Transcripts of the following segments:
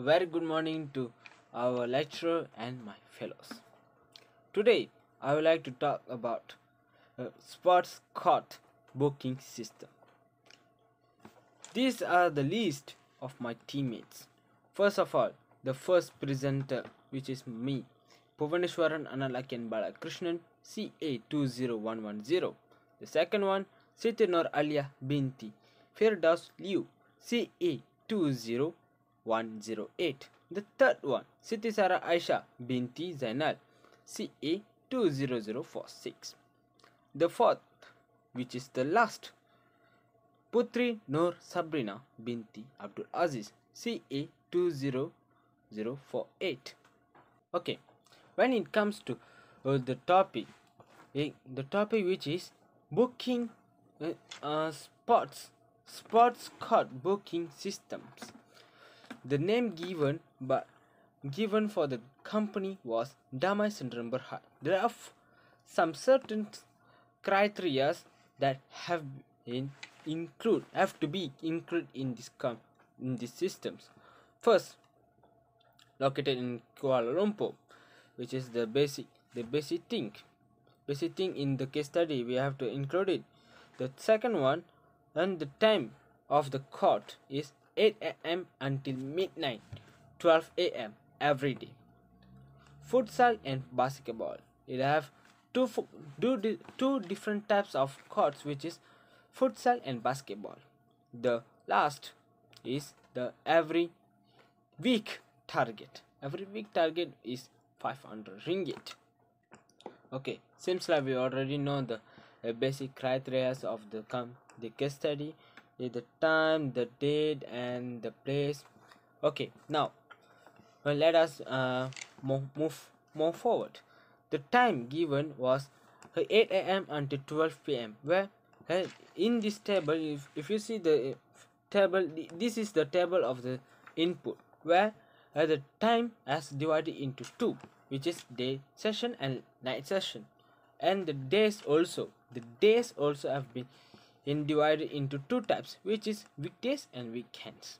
very good morning to our lecturer and my fellows. Today, I would like to talk about sports court booking system. These are the list of my teammates. First of all, the first presenter, which is me, Bhuvaneshwaran Analakan Balakrishnan, CA20110. The second one, Siti Noor Alia Binti Firdaus Liu, CA20108. The third one, Siti Sara Aisha Binti Zainal, CA20046. The fourth, which is the last, Putri Noor Sabrina Binti Abdul Aziz, CA20048. Okay, when it comes to the topic, the topic which is booking sports card booking systems. The name given for the company was Damai Syndrome Berhad. There are some certain criteria that have to be included in these systems. First, located in Kuala Lumpur, which is the basic thing in the case study, we have to include it. The second one, and the time of the court is 8 a.m. until midnight, 12 a.m. every day. Futsal and basketball, it have two different types of courts, which is futsal and basketball. The last is the every week target. Every week target is 500 ringgit. Okay, seems like we already know the basic criteria of the case study, the time, the date, and the place. Okay, now let us move forward. The time given was 8 a.m. until 12 p.m. where in this table, if you see the table, this is the table of the input, where the time has divided into two, which is day session and night session, and the days also have been divided into two types, which is weekdays and weekends.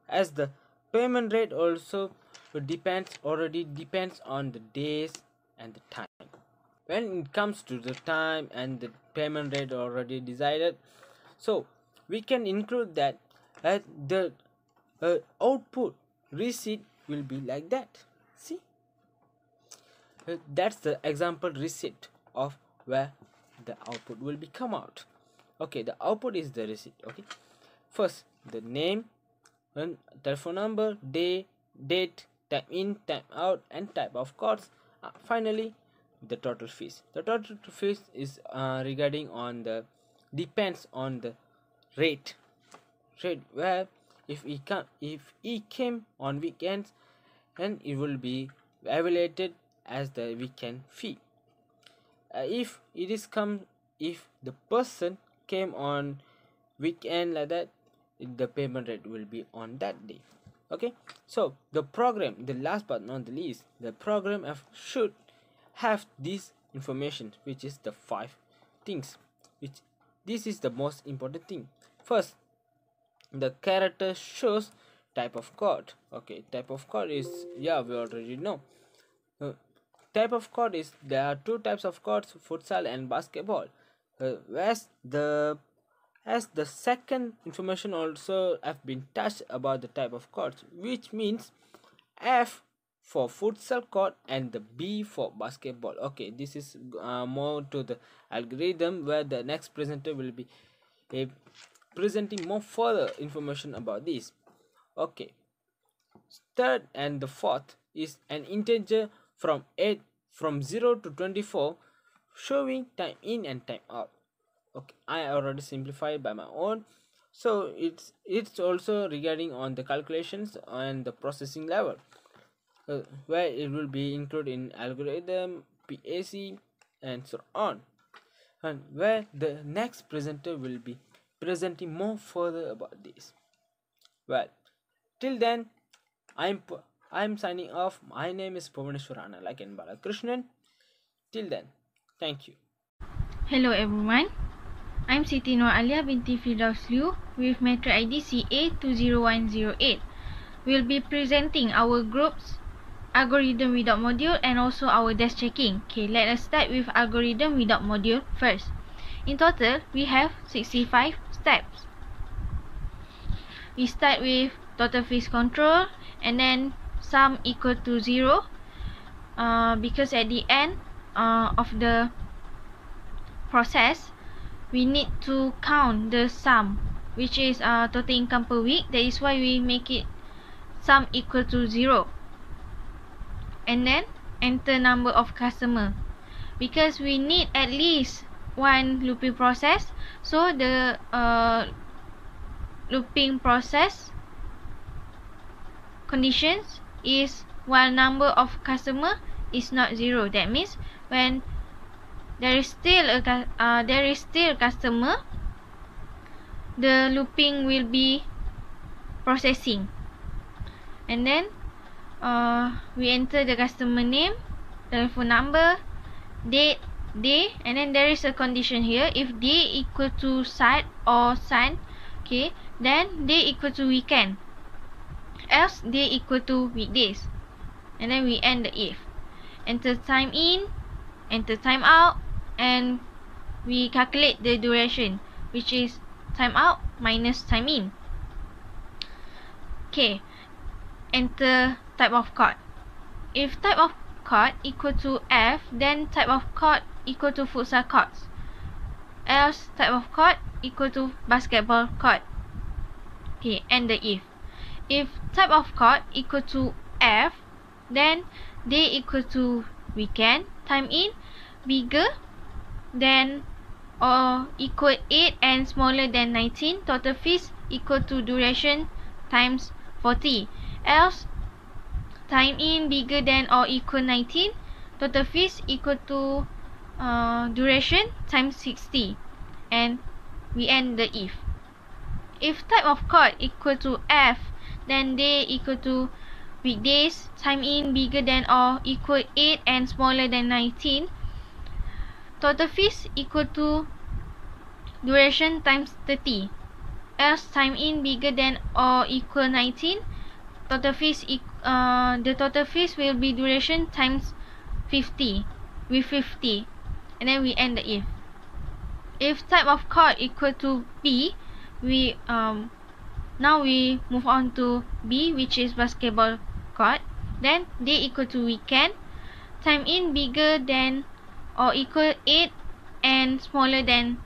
As the payment rate also depends on the days and the time. When it comes to the time and the payment rate already decided, so we can include that the output receipt will be like that. See, that's the example receipt of where the output will be come out. Okay, the output is the receipt. Okay, first the name and telephone number, day, date, time in, time out, and type of cards. Finally, the total fees. The total fees is regarding on the depends on the rate where if he came on weekends, then it will be evaluated as the weekend fee. If the person came on weekend like that, the payment rate will be on that day. Okay, so the program, the last but not the least, the program should have this information, which is the 5 things, which this is the most important thing. First, the character shows type of card. Okay, type of card is, we already know. Type of card is, there are two types of cards, futsal and basketball. As the second information also have been touched about the type of cards, which means F for futsal court and the B for basketball. Okay, this is more to the algorithm, where the next presenter will be presenting more further information about this. Okay, third and the fourth is an integer from 0 to 24, showing time in and time out. Okay, I already simplified by my own, so it's also regarding on the calculations and the processing level, where it will be included in algorithm, PAC, and so on, and where the next presenter will be presenting more further about this. Well, till then, I'm signing off. My name is Bhuvaneshwaran Analakan Balakrishnan. Till then, thank you. Hello everyone, I'm Siti Noor Alia binti Firdaus Liu with Metro ID CA20108. we'll be presenting our group's algorithm without module and also our dash checking. Okay, let us start with algorithm without module first. In total, we have 65 steps. We start with total fees control and then sum equal to 0 because at the end of the process we need to count the sum, which is total income per week. That is why we make it sum equal to 0, and then enter number of customer because we need at least one looping process, so the looping process conditions is while number of customer is not 0. That means when there is still customer, the looping will be processing. And then we enter the customer name, telephone number, date, day, and then there is a condition here. If day equal to Sat or Sun, okay, then day equal to weekend, else day equal to weekdays. And then we end the if. Enter time in, enter time out, and we calculate the duration, which is time out minus time in. Okay, enter type of code. If type of code equal to F, then type of code equal to futsal courts, else type of code equal to basketball court. Okay, and the if. If type of code equal to F, then day equal to weekend, time in bigger than or equal 8 and smaller than 19, total fees equal to duration times 40, else time in bigger than or equal 19, total fees equal to duration times 60, and we end the if. If type of code equal to F, then day equal to weekdays, time in bigger than or equal 8 and smaller than 19, total fees equal to duration times 30, else time in bigger than or equal 19, total fees the total fees will be duration times 50 with 50, and then we end the if. If type of code equal to B, we now we move on to B, which is basketball court. Then day equal to weekend, time in bigger than or equal 8 and smaller than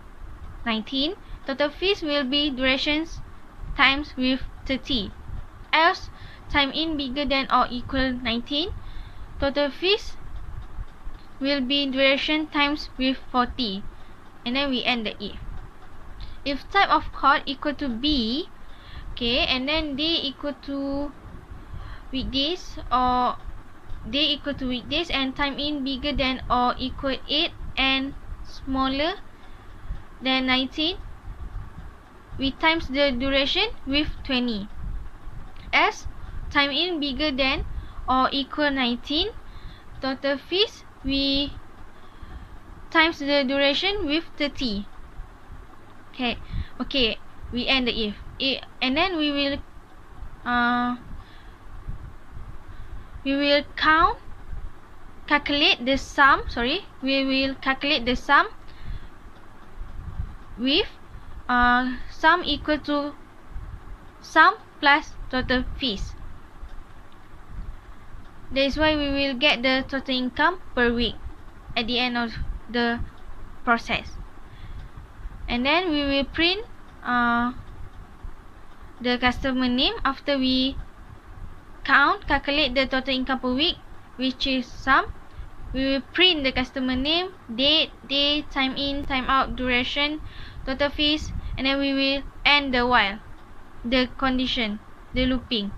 19, total fees will be durations times with 30, else time in bigger than or equal 19, total fees will be duration times with 40, and then we end the if. If type of code equal to B, okay, and then day equal to weekdays or day equal to weekdays and time in bigger than or equal 8 and smaller than 19, we times the duration with 20, as time in bigger than or equal 19, total fees we times the duration with 30. Okay, we end the if. And then we will calculate the sum. We will calculate the sum with sum equal to sum plus total fees. That is why we will get the total income per week at the end of the process. And then we will print the customer name after we calculate the total income per week, which is sum. We will print the customer name, date, day, time in, time out, duration, total fees, and then we will end the while, the condition, the looping.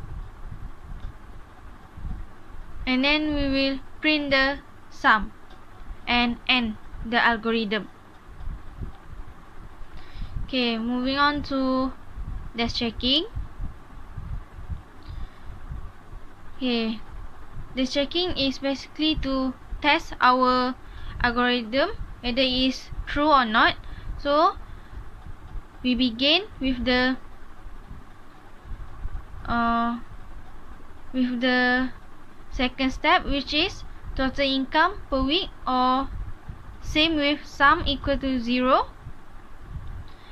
And then we will print the sum and end the algorithm. Okay, moving on to dash checking. Okay, dash checking is basically to test our algorithm whether it is true or not. So we begin with the with the second step, which is total income per week, or same with sum equal to 0.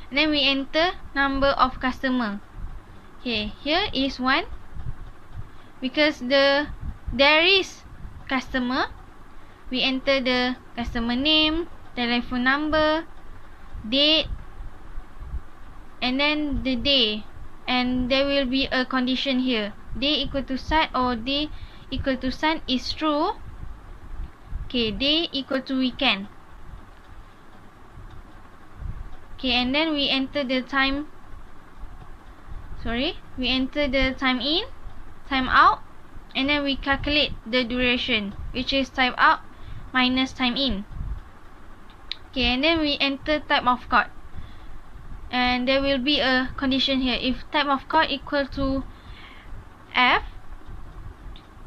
And then we enter number of customer. Okay, here is 1 because there is customer. We enter the customer name, telephone number, date, and then the day, and there will be a condition here. Day equal to start or day equal to sun is true. Okay, day equal to weekend. Okay, and then we enter the time. We enter the time in, time out, and then we calculate the duration, which is time out minus time in. Okay, and then we enter type of card, and there will be a condition here. If type of card equal to F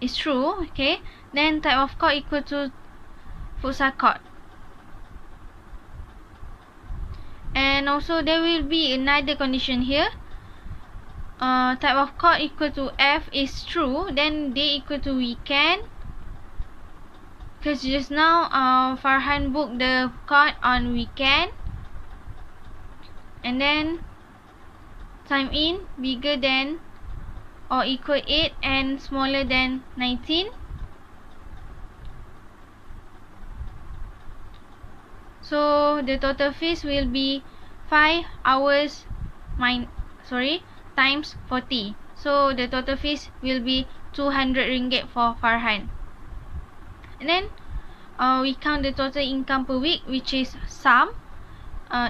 is true, okay, then type of card equal to futsal card. And also there will be another condition here. Type of card equal to F is true, then day equal to weekend, because just now Farhan booked the card on weekend. And then time in bigger than or equal 8 and smaller than 19. So the total fees will be 5 hours times 40. So the total fees will be 200 ringgit for Farhan. And then we count the total income per week, which is sum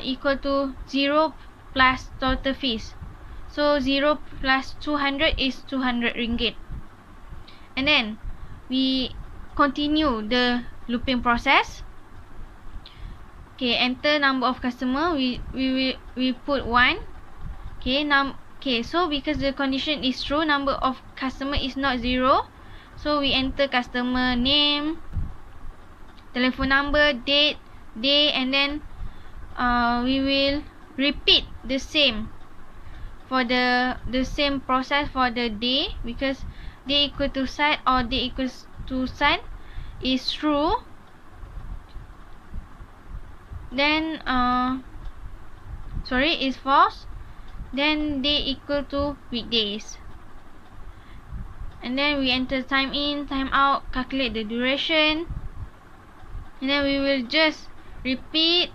equal to 0 plus total fees. So 0 plus 200 is 200 ringgit. And then we continue the looping process. Okay, enter number of customer. We put 1. Okay, so because the condition is true, number of customer is not 0. So we enter customer name, telephone number, date, day, and then we will repeat the same for the same process for the day, because day equal to sun or day equals to sun is true. Then is false. Then day equal to weekdays. And then we enter time in, time out, calculate the duration, and then we will just repeat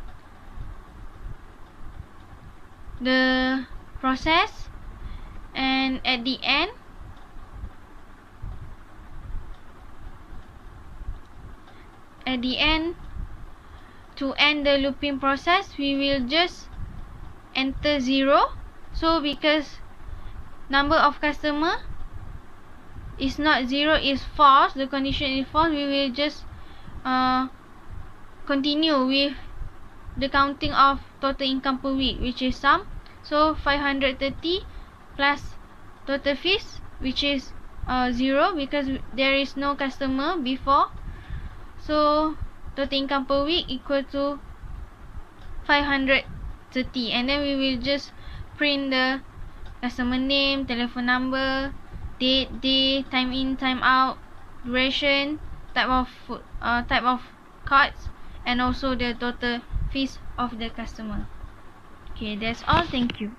the process. And at the end, to end the looping process, we will just enter 0. So because number of customer is not 0, is false, the condition is false, we will just continue with the counting of total income per week, which is sum. So 530 plus total fees, which is 0 because there is no customer before. So total income per week equal to 530. And then we will just print the customer name, telephone number, date, day, time in, time out, duration, type of cards, and also the total fees of the customer. Okay, that's all. Thank you.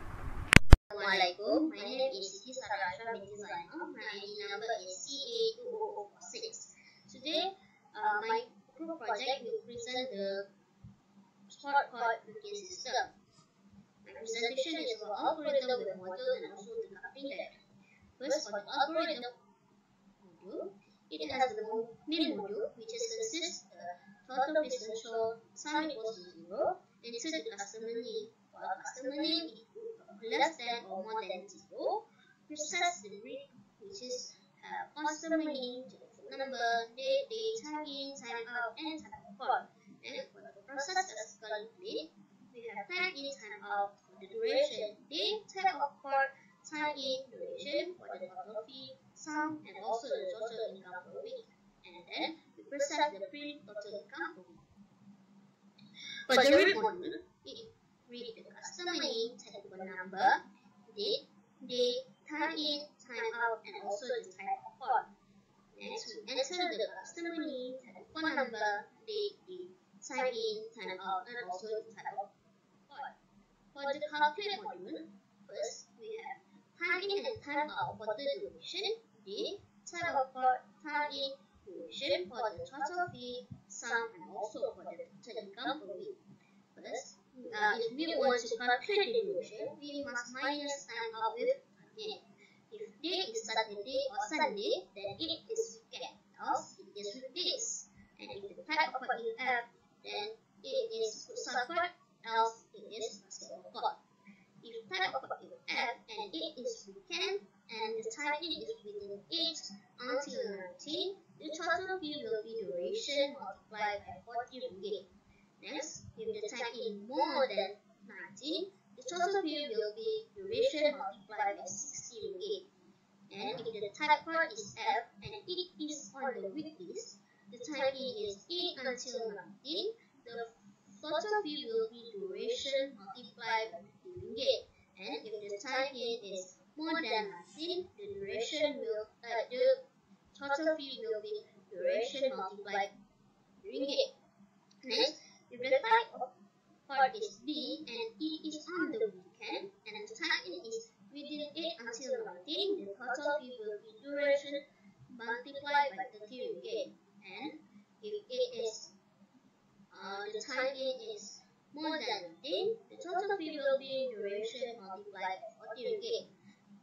Assalamualaikum. My name is Siti Sarasha binti Zainal. My ID number is CA20046. Today, my group project will present the shortcut booking system. My presentation is about algorithm with module and also the coupling diagram. First, for the algorithm module, it has the main module, which consists total fees threshold, sum equals to 0, enter the customer name. While customer name equals less than or more than 0, process the read, which is customer name, telephone number, date, time in, time out, and time of call. And for the process that's complete, we have time in, time out for the duration, day, time of call, time in, duration for the total fee, sum, and also the total income per week. And then we process the print total income per week. For the read module, we read the customer name, telephone number, date, day, time in, time out, and also the time of call. Next, we enter the customer name, telephone number, date, sign in, time out, and also the type of code. For the calculate module, first we have time in and time out for the duration, date, type of code, time in, duration for the total fee, sum, and also for the total income per week. First, if we want to calculate the duration, we must minus time out with again. If day is Saturday or Sunday, then it is weekend, else it is weekdays. And if the type of code is F, then it is futsal code, else it is basketball code. If type of code is F and it is weekend, and the time in is within 8 until 19, the total fee will be duration multiplied by 40 ringgit. Next, if the time in more than 19, the total fee will be duration multiplied by 60 ringgit. And if the type code is F and it is on the weekdays, the time in is 8 until 19, the total fee will be duration multiplied by 50 ringgit. And if the time in is more than 19, the total fee will be duration multiplied by ringgit. Next, if the type of code is B and it is on the weekend and the time in is within 8 until 19, the total fee will be duration multiplied by 30 ringgit. And if it is the time in is more than 19, the total fee will be duration multiplied by 40 ringgit.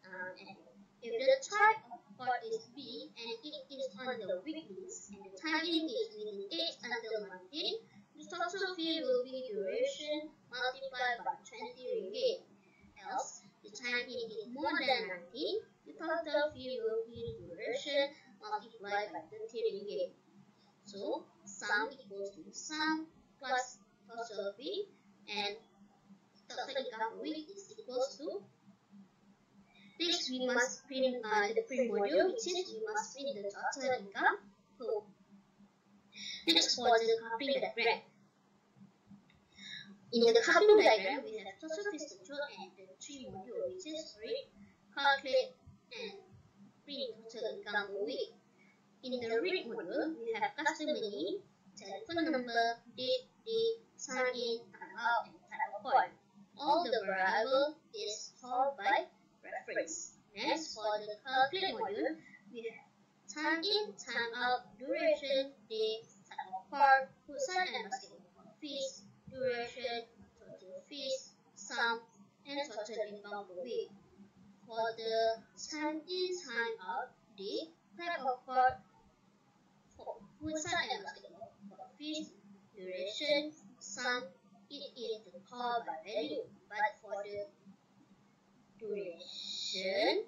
And if the type of code is B and it is on the weekdays and the time in is within 8 until 19, the total fee will be duration multiplied by 20 ringgit. Else, the time in is more than 19, the total fee will be duration multiplied by 30 ringgit. So, sum equals to sum plus total fee, and total income per week is equals to. Next, we must print the print module, which is we must print the total income per week. Next, for the coupling diagram. In the coupling diagram, we have total fee schedule and the three modules, which is read, calculate, and print total income per week. In the read module, we have customer name, telephone number, date, sign in, time out, and type of code. All the variable is stored by reference. Next, for the calculate module, we have time in, time out, duration, day, type of code, futsal and basketball fees, duration, total fees, sum, and total income per week. For the time in, time out, day, type of code, futsal and basketball fees, duration, sum, it is the call by value, but for the duration,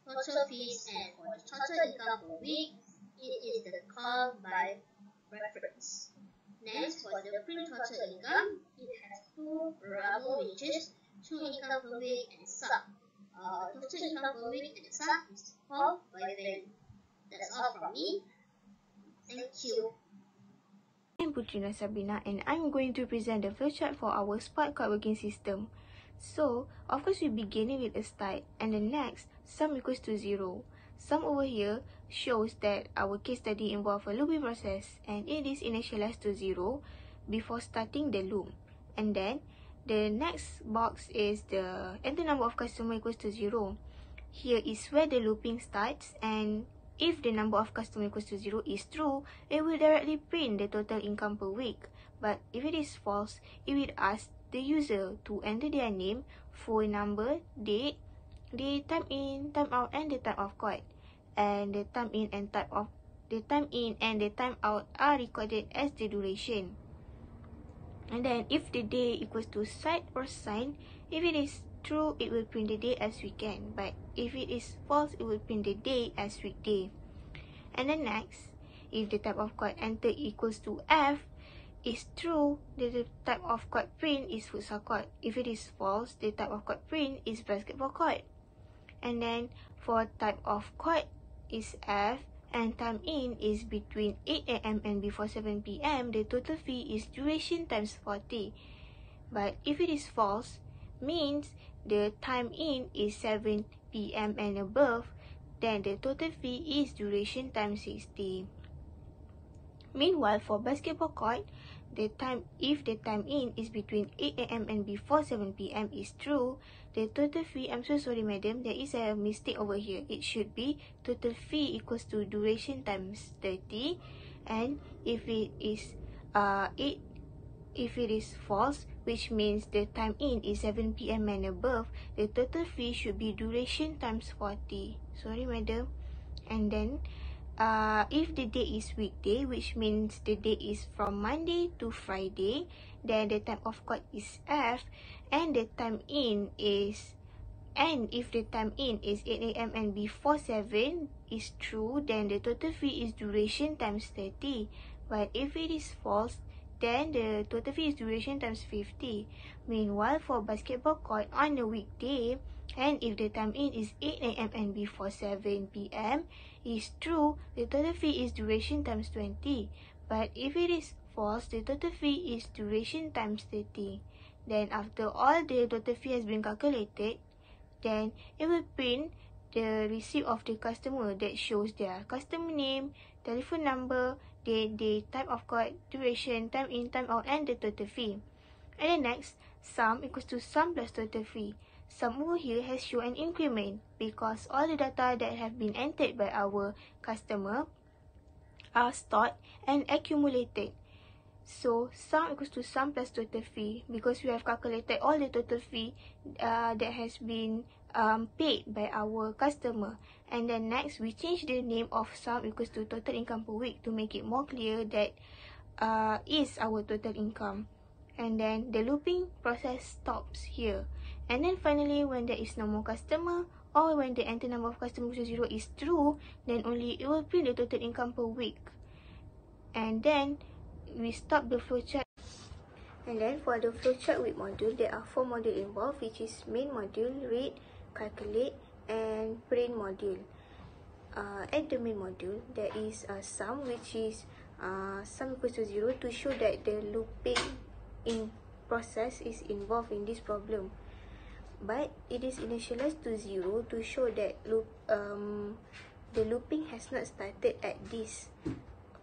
total fees, and for the total income per week, it is the call by reference. Next, for the print total income, it has two variables, which is true income per week and sum. Total income per week and sum is called by value. That's all from me. Thank you. I'm Putrina Sabrina and I'm going to present the flowchart for our Spark card working system. So, of course we beginning with a start and the next, sum equals to 0. Sum over here shows that our case study involves a looping process and it is initialized to 0 before starting the loop. And then, the next box is the enter number of customer equals to 0. Here is where the looping starts, and if the number of customer equals to 0 is true, it will directly print the total income per week. But if it is false, it will ask the user to enter their name, phone number, date, the time in, time out, and the type of code. And the time in and the time out are recorded as the duration. And then if the day equals to site or sign, if it is true, it will print the day as weekend. But if it is false, it will print the day as weekday. And then next, if the type of code enter equals to F is true, the type of code print is futsal code. If it is false, the type of code print is basketball code. And then for type of code is F and time in is between 8 AM and before 7 PM, the total fee is duration times 40. But if it is false, means the time in is 7 PM and above, then the total fee is duration times 60. Meanwhile, for basketball court, if the time in is between 8 a.m. and before 7 p.m. is true, the total fee, I'm so sorry madam, there is a mistake over here. It should be total fee equals to duration times 30, and if it is false, which means the time in is 7 p.m. and above, the total fee should be duration times 40. Sorry madam. And then if the day is weekday, which means the day is from Monday to Friday, then the time of court is F, and the time in is, and if the time in is 8 a.m. and before 7 is true, then the total fee is duration times 30. But if it is false, then the total fee is duration times 50. Meanwhile, for basketball court on a weekday, and if the time in is 8 a.m. and before 7 p.m. is true, the total fee is duration times 20. But if it is false, the total fee is duration times 30. Then after all the total fee has been calculated, then it will print the receipt of the customer that shows their customer name, telephone number, the type of court, duration, time in, time out, and the total fee. And then next, sum equals to sum plus total fee. Sum over here has shown an increment because all the data that have been entered by our customer are stored and accumulated. So sum equals to sum plus total fee because we have calculated all the total fee that has been paid by our customer. And then next, we change the name of sum equals to total income per week to make it more clear that is our total income. And then the looping process stops here. And then finally, when there is no more customer, or when the enter number of customers to 0 is true, then only it will print the total income per week. And then we stop the flowchart. And then for the flowchart with module, there are 4 modules involved, which is main module, read, calculate, and print module. At the main module, there is a sum, which is sum equals to 0 to show that the looping in process is involved in this problem. But it is initialized to 0 to show that the looping has not started at this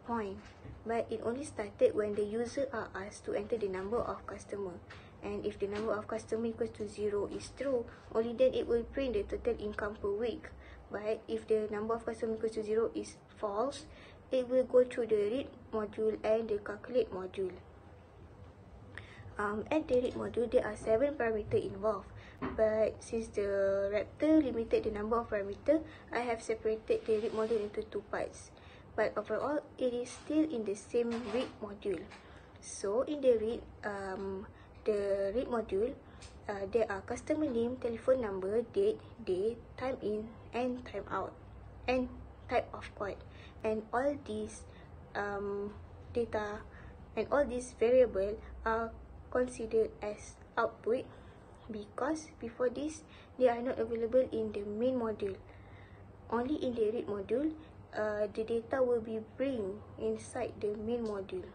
point, but it only started when the user are asked to enter the number of customer. And if the number of customer equals to 0 is true, only then it will print the total income per week. But if the number of customer equals to 0 is false, it will go through the read module and the calculate module. At the read module, there are 7 parameters involved. But since the Raptor limited the number of parameters, I have separated the read module into 2 parts. But overall, it is still in the same read module. So in the read module, there are customer name, telephone number, date, day, time in, and time out, and type of court. And all these data and all these variables are considered as output because before this they are not available in the main module. Only in the read module, the data will be bring inside the main module,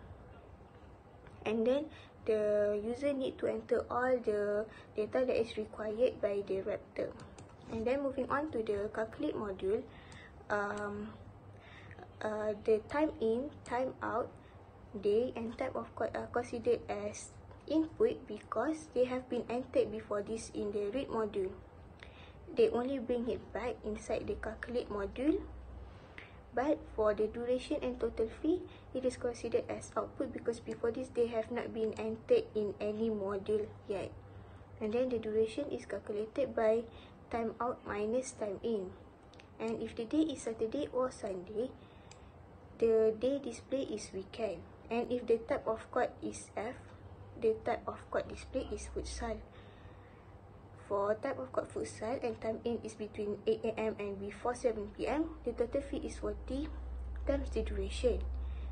and then the user need to enter all the data that is required by the Raptor. And then moving on to the calculate module, the time in, time out, day, and type of court are considered as input because they have been entered before this in the read module. They only bring it back inside the calculate module. But for the duration and total fee, it is considered as output because before this they have not been entered in any module yet. And then the duration is calculated by time out minus time in. And if the day is Saturday or Sunday, the day display is weekend. And if the type of court is F, the type of court display is futsal. For type of court futsal and time in is between 8 a.m. and before 7 p.m, the total fee is 40 times the duration.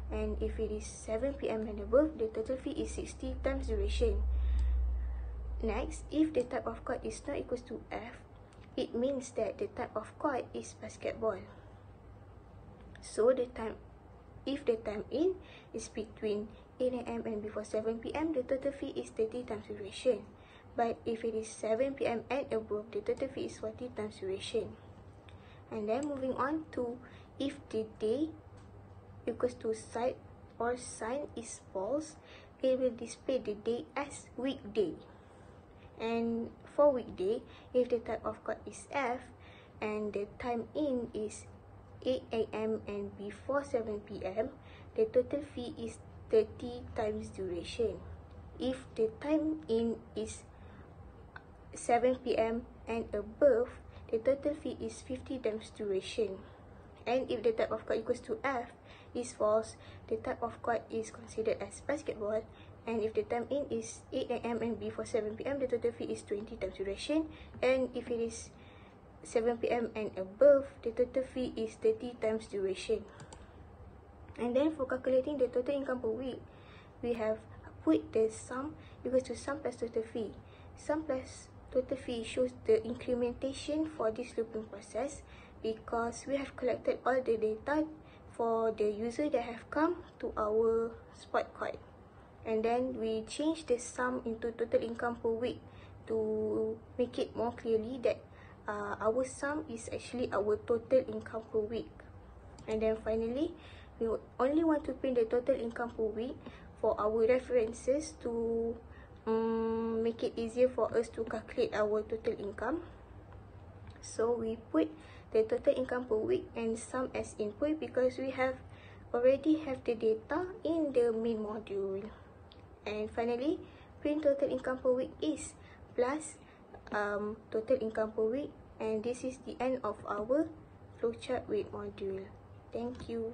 And if it is 7 p.m. and above, the total fee is 60 times duration. Next, if the type of court is not equals to F, it means that the type of court is basketball. So if the time in is between 8 a.m. and before 7 p.m, the total fee is 30 times duration. But if it is 7 p.m. and above, the total fee is 40 times duration. And then moving on to if the day equals to site or sign is false, it will display the day as weekday. And for weekday, if the type of code is F and the time in is 8 AM and before 7 PM, the total fee is 30 times duration. If the time in is 7 PM and above, the total fee is 50 times duration. And if the type of code equals to F is false, the type of code is considered as basketball. And if the time in is 8 AM and before 7 PM, the total fee is 20 times duration. And if it is 7 PM and above, the total fee is 30 times duration. And then for calculating the total income per week, we have put the sum equals to sum plus total fee. Sum plus total fee shows the incrementation for this looping process because we have collected all the data for the user that have come to our spot code. And then we change the sum into total income per week to make it more clearly that our sum is actually our total income per week. And then finally, we only want to print the total income per week for our references to make it easier for us to calculate our total income. So we put the total income per week and sum as input because we already have the data in the main module. And finally, print total income per week is plus total income per week, and this is the end of our flowchart with module. Thank you.